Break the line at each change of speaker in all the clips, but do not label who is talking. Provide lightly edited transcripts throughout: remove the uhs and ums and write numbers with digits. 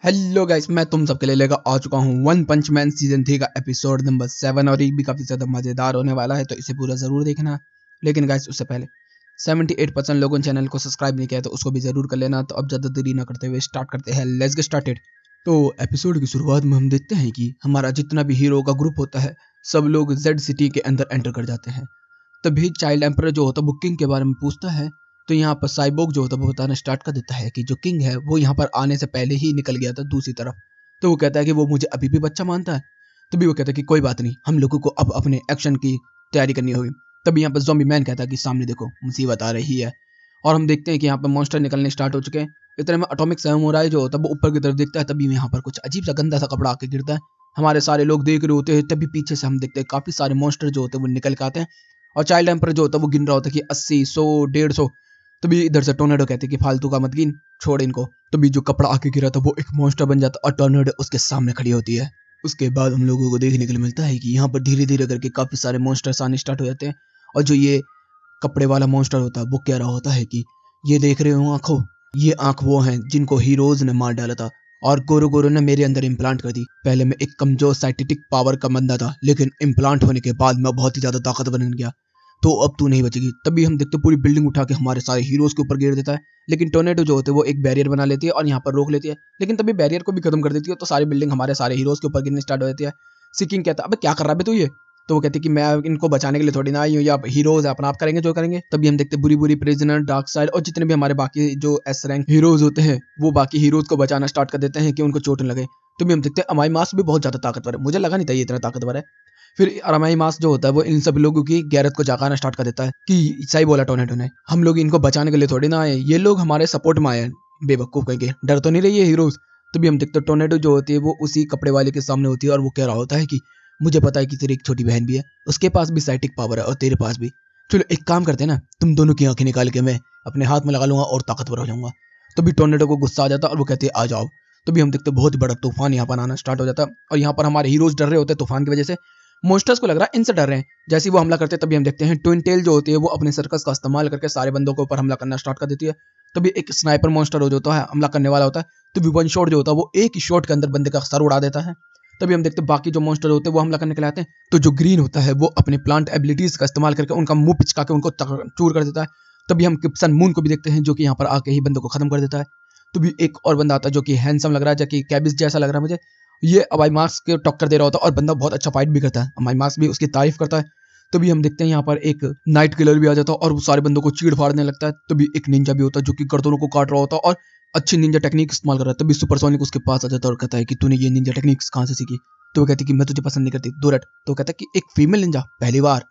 Hello guys, मैं तुम सबके लिए लेकर आ चुका हूँ वन पंच मैन सीजन 3 का एपिसोड नंबर 7 और ये भी काफ़ी ज़्यादा मज़ेदार होने वाला है, तो इसे पूरा ज़रूर देखना। लेकिन गाइस उससे पहले 78% लोगों ने चैनल को सब्सक्राइब नहीं किया, तो उसको भी ज़रूर कर लेना। तो अब ज़्यादा देरी ना करते हुए स्टार्ट करते हैं। Let's get started. तो एपिसोड की शुरुआत में हम देखते हैं कि हमारा जितना भी हीरो का ग्रुप होता है, सब लोग जेड सिटी के अंदर एंटर कर जाते हैं। तभी चाइल्ड एम्परर जो होता है वो किंग के बारे में पूछता है। तो यहाँ पर साइबोग जो होता है वो बताना स्टार्ट कर देता है कि जो किंग है वो यहाँ पर आने से पहले ही निकल गया था दूसरी तरफ। तो वो कहता है कि वो मुझे अभी भी बच्चा मानता है। तभी वो कहता है कि कोई बात नहीं, हम लोगों को अब अपने एक्शन की तैयारी करनी होगी। तभी यहाँ पर ज़ॉम्बी मैन कहता है कि सामने देखो, मुसीबत आ रही है। और हम देखते हैं कि यहाँ पर मॉन्स्टर निकलने स्टार्ट हो चुके हैं। इतने में एटॉमिक सैमुराई जो होता है वो ऊपर की तरफ देखता है। तभी यहाँ पर कुछ अजीब सा गंदा सा कपड़ा आके गिरता है। हमारे सारे लोग देख रहे होते हैं। तभी पीछे से हम देखते हैं काफी सारे मॉन्स्टर जो होते हैं वो निकल के आते हैं। और चाइल्ड एम्पर जो होता है वो गिन रहा होता है कि 80, 100, 150। तभी इधर से टोर्नेडो कहते हैं कि फालतू का मत गिन, छोड़ इनको। तभी जो कपड़ा आके गिरा था वो एक मॉन्स्टर बन जाता और टोर्नेडो उसके सामने खड़ी होती है। उसके बाद हम लोगों को देखने के लिए मिलता है कि यहाँ पर धीरे धीरे करके काफी सारे मॉन्स्टर्स आने स्टार्ट हो जाते हैं। और जो ये कपड़े वाला मॉन्स्टर होता है वो कह रहा होता है कि ये देख रहे हो आंखों, ये आंख वो हैं जिनको हीरोज ने मार डाला था और गोरो गोरो ने मेरे अंदर इम्प्लांट कर दी। पहले मैं एक कमजोर साइंटिफिक पावर का बंदा था, लेकिन इम्प्लांट होने के बाद मैं बहुत ही ज्यादा ताकतवर बन गया। तो अब तू नहीं बचेगी। तभी हम देखते पूरी बिल्डिंग उठा के हमारे सारे हीरोज के ऊपर गिर देता है। लेकिन टोर्नेडो जो होते हैं वो एक बैरियर बना लेती है और यहाँ पर रोक लेती है। लेकिन तभी बैरियर को भी खत्म कर देती है, तो सारी बिल्डिंग हमारे सारे हीरोज के ऊपर गिरने स्टार्ट हो जाती है। सिकिंग कहता है अबे क्या कर रहा है तू ये। तो वो कहती है कि मैं इनको बचाने के लिए थोड़ी ना आई हूँ, या हीरोज अपना आप करेंगे जो करेंगे। तभी हम देखते बुरी बुरी प्रिजनर, डार्क साइड और जितने भी हमारे बाकी जो एस रैंक हीरोज होते हैं वो बाकी हीरोज को बचाना स्टार्ट कर देते हैं कि उनको चोट न लगे। तभी हम देखते हैं अमाई मास्क भी बहुत ज्यादा ताकतवर है। मुझे लगा नहीं था ये इतना ताकतवर है। फिर अमाई मास्क जो होता है वो इन सब लोगों की गैरत को जागाना स्टार्ट कर देता है कि सही बोला टोर्नेडो ने, हम लोग इनको बचाने के लिए थोड़ी ना आए, ये लोग हमारे सपोर्ट में आए हैं। बेवकूफ कहेंगे, डर तो नहीं रही है हीरोज। तभी हम देखते टोर्नेडो जो होती है वो उसी कपड़े वाले के सामने होती है और वो कह रहा होता है कि मुझे पता है कि तेरी एक छोटी बहन भी है, उसके पास भी साइटिक पावर है और तेरे पास भी। चलो एक काम करते हैं ना, तुम दोनों की आंखें निकाल के मैं अपने हाथ में लगा लूंगा और ताकतवर हो जाऊंगा। तभी टोर्नेडो को गुस्सा आ जाता है और वो कहते हैं आ जाओ। तभी हम देखते बहुत बड़ा तूफान यहाँ पर आना स्टार्ट हो जाता है और यहाँ पर हमारे हीरोज डर रहे होते हैं तूफान की वजह से। मॉन्स्टर्स को लग रहा है इनसे डर रहे हैं। जैसे ही वो हमला करते हैं तभी हम देखते हैं ट्विन टेल जो होती है वो अपने सर्कस का इस्तेमाल करके सारे बंदों के ऊपर हमला करना स्टार्ट कर देती है। तभी एक स्नाइपर मॉन्स्टर हो जाता है, हमला करने वाला होता है। तभी वन शॉट जो होता है वो एक ही शॉट के अंदर बंदे का सर उड़ा देता है। तभी हम देखते हैं बाकी जो मॉन्स्टर होते हैं वो हमला करने के लिए आते हैं। तो जो ग्रीन होता है वो अपने प्लांट एबिलिटीज का इस्तेमाल करके उनका मुंह पिचका के उनको चूर कर देता है। तभी हम किप्सन मून को भी देखते हैं जो कि यहाँ पर आके ही बंदों को खत्म कर देता है। तभी एक और बंदा आता है जो कि हैंडसम लग रहा है, जो कि कैबिस जैसा लग रहा है मुझे। ये अमाई मास्क के टक्कर दे रहा होता है और बंदा बहुत अच्छा फाइट भी करता है। अमाई मास्क भी उसकी तारीफ करता है। तभी हम देखते हैं यहाँ पर एक नाइट किलर भी आ जाता है और वो सारे बंदों को चीड़ फाड़ने लगता है। तभी एक निंजा भी होता है जो कि गर्दनों को काट रहा होता है और अच्छी निंजा टेक्निक इस्तेमाल कर रहा है। तभी सुपरसोनिक उसके पास आ जाता है और कहता है कि तूने ये निंजा टेक्निक्स कहाँ से सीखी। तो वो कहती है कि मैं तुझे पसंद नहीं करती, दूर हट। तो कहता है कि एक फीमेल निंजा पहली बार।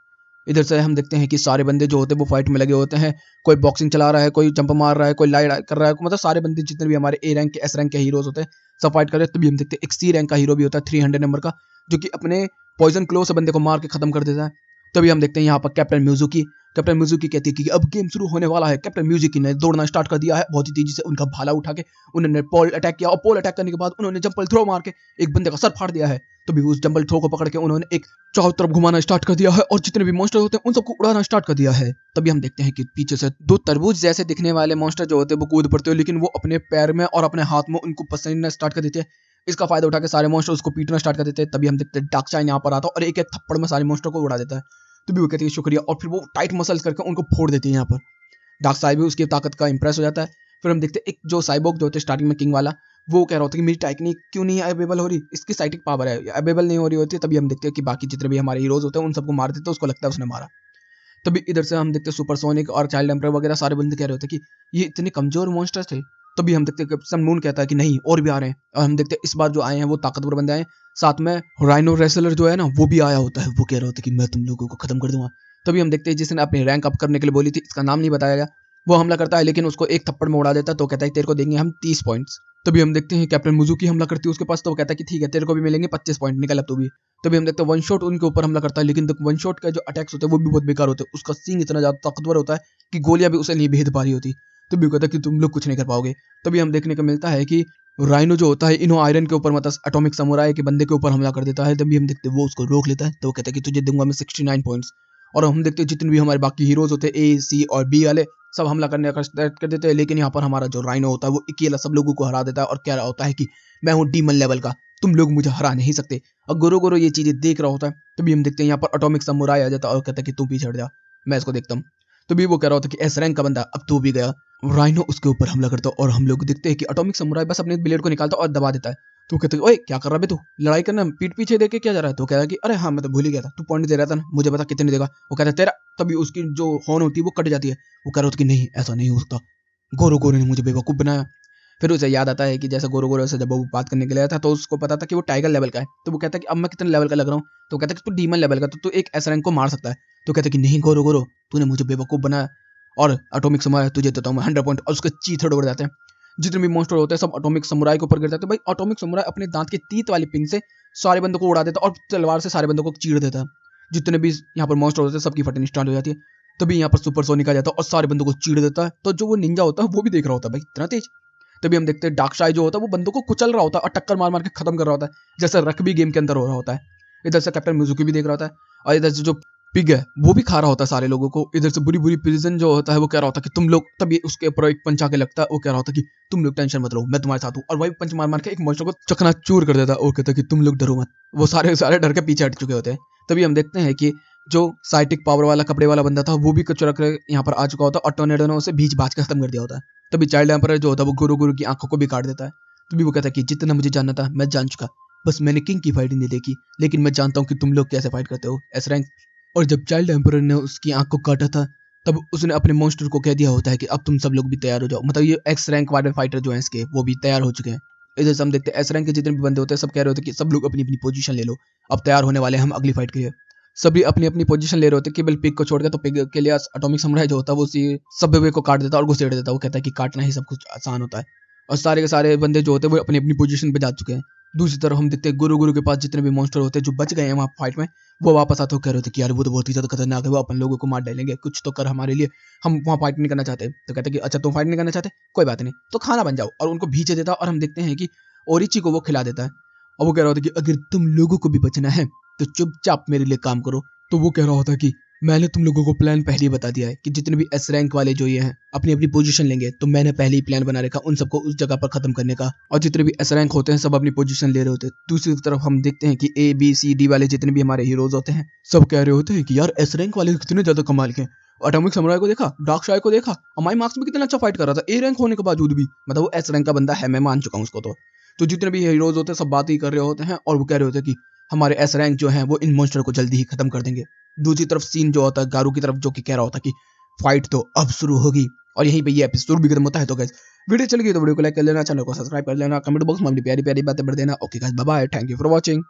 इधर से हम देखते हैं कि सारे बंदे जो होते हैं वो फाइट में लगे होते हैं। कोई बॉक्सिंग चला रहा है, कोई जंप मार रहा है, कोई लाइट कर रहा है, मतलब सारे बंदे जितने भी हमारे ए रैंक के एस रैंक के हीरोज होते हैं सब फाइट कर रहे हैं। तभी हम देखते हैं एक सी रैंक का हीरो भी होता है 300 नंबर का, जो कि अपने पॉइजन क्लो से बंदे को मार के खत्म कर देता है। तभी हम देखते हैं यहाँ पर कैप्टन म्यूजुकी। कैप्टन म्यूजुकी कहती है कि अब गेम शुरू होने वाला है। कैप्टन म्यूजुकी ने दौड़ना स्टार्ट कर दिया है बहुत ही तेजी से। उनका भाला उठा के उन्होंने पोल अटैक किया और पोल अटैक करने के बाद उन्होंने जंपल थ्रो मार के एक बंदे का सर फाड़ दिया है। तभी उस जंपल थ्रो को पकड़ के उन्होंने एक चारों तरफ घुमाना स्टार्ट कर दिया है और जितने भी मॉन्स्टर होते हैं उन सबको उड़ाना स्टार्ट कर दिया है। तभी हम देखते हैं कि पीछे से दो तरबूज जैसे दिखने वाले मॉन्स्टर जो होते हैं वो कूद पड़ते हैं, लेकिन वो अपने पैर में और अपने हाथ में उनको पसंदना स्टार्ट कर देते हैं। इसका फायदा उठा के सारे मॉन्स्टर उसको पीटना स्टार्ट कर देते हैं। तभी हम देखते हैं डार्क चाइन यहाँ पर आता है और एक एक थप्पड़ में सारे मॉन्स्टर को उड़ा देता है। तभी वो कहती है शुक्रिया, और फिर वो टाइट मसल्स करके उनको फोड़ देती है। यहाँ पर डार्क साइड भी उसकी ताकत का इंप्रेस हो जाता है। फिर हम देखते हैं एक जो साइबोग जो होते हैं स्टार्टिंग में किंग वाला, वो कह रहा होता है कि मेरी टेक्निक क्यों नहीं अवेलेबल हो रही, इसकी साइटिक पावर है अवेलेबल नहीं हो रही होती है। तभी हम देखते हैं कि बाकी जितने भी हमारे हीरोज होते हैं उन सबको मार देते हैं, उसको लगता है उसने मारा। तभी इधर से हम देखते हैं सुपरसोनिक और चाइल्ड एम्पर वगैरह सारे बंदे कह रहे होते हैं कि ये इतने कमजोर मॉन्स्टर्स थे। तभी हम देखते हैं कि सन मून कहता है कि नहीं और भी आ रहे हैं। और हम देखते हैं इस बार जो आए हैं वो ताकतवर बंदे आए हैं। साथ में राइनो रेसलर जो है ना वो भी आया होता है। वो कह रहा होता है कि मैं तुम लोगों को खत्म कर दूंगा। तभी हम देखते हैं जिसने अपनी रैंक अप करने के लिए बोली थी, इसका नाम नहीं बताया गया, वो हमला करता है लेकिन उसको एक थप्पड़ में उड़ा देता है। तो कहता है तेरे को देंगे हम 30 पॉइंट्स। तभी हम देखते हैं कैप्टन मुजुकी हमला करती है उसके पास। तो वो कहता है कि ठीक है तेरे को भी मिलेंगे 25 पॉइंट, निकल अब तू भी। तभी हम देखते हैं वन शॉट उनके ऊपर हमला करता है, लेकिन वन शॉट का जो अटैक्स होते हैं वो भी बहुत बेकार होते हैं। उसका सींग इतना ज्यादा ताकतवर होता है कि गोलियां भी उसे नहीं भेद पा रही होती। तभी वो कहता है कि तुम लोग कुछ नहीं कर पाओगे। तभी हम देखने को मिलता है कि राइनो जो होता है इनो आयरन के ऊपर, मतलब एटॉमिक समुराई के बंदे के ऊपर हमला कर देता है। तभी हम देखते हैं वो उसको रोक लेता है। तो वो कहता है कि तुझे दूंगा मैं 69 पॉइंट्स। और हम देखते हैं जितने भी हमारे बाकी हीरोज होते हैं ए सी और बी वाले, सब हमला करने का स्टार्ट कर देते हैं, लेकिन यहाँ पर हमारा जो राइनो होता है वो अकेला सब लोगों को हरा देता है और कह रहा होता है कि मैं हूँ डीमन लेवल का, तुम लोग मुझे हरा नहीं सकते। और गोरो गोरो ये चीजें देख रहा होता है, तभी हम देखते हैं यहाँ पर एटॉमिक समुराई आ जाता है और कहता है कि तू पीछे हट जा, मैं इसको देखता हूँ। तभी वो कह रहा होता है कि एस रैंक का बंदा, अब तू भी गया। राइनो उसके ऊपर हमला करता है और हम लोग देखते हैं कि एटॉमिक समुराई बस अपने ब्लेड को निकालता और दबा देता है। तो कहते हैं, ओए क्या कर रहा है बे तू, लड़ाई करना पीठ पीछे देख के क्या जा रहा है? तो कहता है कि अरे हाँ मैं तो भूल ही गया था, तू पॉइंट दे रहा था ना, मुझे बता कितने देगा। वो कहता है तेरा। तभी उसकी जो हॉर्न होती है वो कट जाती है। वो कह रहा होता कि नहीं ऐसा नहीं हो सकता, गोरो गोरो ने मुझे बेवकूफ बनाया। फिर उसे याद आता है कि जैसे गोरो गोरो से जब वो बात करने के लिए आया था तो उसको पता था कि वो टाइगर लेवल का है। तो वो कहता है कि अब मैं कितने लेवल का लग रहा हूँ? तो कहता है कि तू डीमन लेवल का, तो तू एक एस रैंक को मार सकता है। तो कहता है कि नहीं गोरो गोरो, तूने मुझे बेवकूफ बनाया और एटॉमिक समुराई तुझे देता हूँ मैं 100 पॉइंट। और उसके चीथड़ उड़ जाते हैं, जितने भी मॉन्स्टर होते हैं सब एटॉमिक समुराई के ऊपर गिर जाते हैं। भाई एटॉमिक समुराई अपने दांत के तीत वाली पिन से सारे बंदों को उड़ा देता है और तलवार से सारे बंदों को चीर देता है। जितने भी यहाँ पर मॉन्स्टर होते हैं सबकी फटनी स्टार्ट हो जाती है। तभी यहाँ पर सुपर सोनिक आ जाता है और सारे बंदों को चीर देता है। तो जो वो निंजा होता है वो भी देख रहा होता है भाई इतना तेज। तभी हम देखते हैं डार्कशाई जो होता है वो बंदों को कुचल रहा होता है और टक्कर मार मार के खत्म कर रहा होता है, जैसे रग्बी गेम के अंदर हो रहा होता है। इधर से कैप्टन मिजुकी भी देख रहा होता है और इधर से जो पिग है वो भी खा रहा होता है सारे लोगों को। इधर से बुरी बुरी प्रिजन जो होता है वो कह रहा होता है कि तुम लोग, तभी उसके ऊपर एक पंच आके लगता है, वो कह रहा होता है कि तुम लोग टेंशन मत लो, मैं तुम्हारे साथ हूँ। और वही पंच मार मार के एक मॉन्स्टर को चकनाचूर कर देता है और कहता है कि तुम लोग डरो मत। वो सारे सारे डर के पीछे हट चुके होते हैं। तभी हम देखते हैं कि जो साइटिक पावर वाला कपड़े वाला बंदा था वो भी कचरा कर यहाँ पर आ चुका होता है और टोर्नेडो ने उसे बीच बाज के खत्म कर दिया होता है। तभी चाइल्ड एम्परर जो होता है वो गुरु गुरु की आंखों को भी काट देता है। तभी वो कहता है कि जितना मुझे जानना था मैं जान चुका, बस मैंने किंग की फाइट नहीं देखी, लेकिन मैं जानता हूँ कि तुम लोग कैसे फाइट करते हो एस रैंक। और जब चाइल्ड एम्परर ने उसकी आंख को काटा था तब उसने अपने मॉन्स्टर को कह दिया होता है कि अब तुम सब लोग भी तैयार हो जाओ। मतलब ये एक्स रैंक वाले फाइटर जो हैं इसके वो भी तैयार हो चुके हैं। इधर से हम देखते हैं एस रैंक के जितने भी बंदे होते हैं सब कह रहे होते हैं कि सब लोग अपनी अपनी पोजीशन ले लो, अब तैयार होने वाले हैं हम अगली फाइट के लिए। सभी अपनी अपनी पोजीशन ले रहे होते हैं, केवल पिग को छोड़ के। तो पिग के लिए एटॉमिक समुराई जो होता है वो उसी सब वे को काट देता है और घुसेड़ देता है। वो कहता है कि काटना ही सब कुछ आसान होता है। और सारे के सारे बंदे जो होते हैं वो अपनी अपनी पोजीशन पे जा चुके हैं। दूसरी तरफ हम देखते हैं गुरु गुरु के पास जितने भी मॉन्स्टर होते हैं जो बच गए हैं वहाँ फाइट में, वो वापस आते हो कह रहे थे कि यार वो तो बहुत ही ज्यादा खतरनाक है, वो अपन लोगों को मार डालेंगे, कुछ तो कर हमारे लिए, हम वहाँ फाइट नहीं करना चाहते। तो कहते हैं कि अच्छा तुम फाइट नहीं करना चाहते, कोई बात नहीं, तो खाना बन जाओ। और उनको भीचे देता है और हम देखते हैं कि ओरिची को वो खिला देता है। और वो कह रहा होता है कि अगर तुम लोगों को भी बचना है तो चुपचाप मेरे लिए काम करो। तो वो कह रहा होता है कि मैंने तुम लोगों को प्लान पहले ही बता दिया है कि जितने भी एस रैंक वाले जो ये हैं अपनी अपनी पोजीशन लेंगे, तो मैंने पहले ही प्लान बना रखा उन सबको उस जगह पर खत्म करने का। और जितने भी एस रैंक होते हैं सब अपनी पोजीशन ले रहे होते हैं। दूसरी तरफ हम देखते हैं कि ए बी सी डी वाले जितने भी हमारे हीरोज होते हैं सब कह रहे होते हैं कि यार एस रैंक वाले कितने ज्यादा कमाल के हैं। एटॉमिक समुराई को देखा, डार्कशाई को देखा, हमारे मार्क्स में कितना अच्छा फाइट कर रहा था ए रैंक होने के बावजूद भी। मतलब वो एस रैंक का बंदा है, मैं मान चुका हूँ उसको। तो जितने भी हीरोज होते हैं सब बात ही कर रहे होते हैं और वो कह रहे होते हैं कि हमारे एस रैंक जो है वो इन मॉन्स्टर को जल्दी ही खत्म कर देंगे। दूसरी तरफ सीन जो होता है गारू की तरफ जो कि कह रहा होता है कि फाइट तो अब शुरू होगी। और यहीं पे ये एपिसोड भी खत्म होता है। तो गाइस वीडियो चल गई तो वीडियो को लाइक कर लेना, चैनल को सब्सक्राइब कर लेना, कमेंट बॉक्स में अपनी प्यारी प्यारी बातें बढ़ देना। Okay guys bye bye, thank you for watching.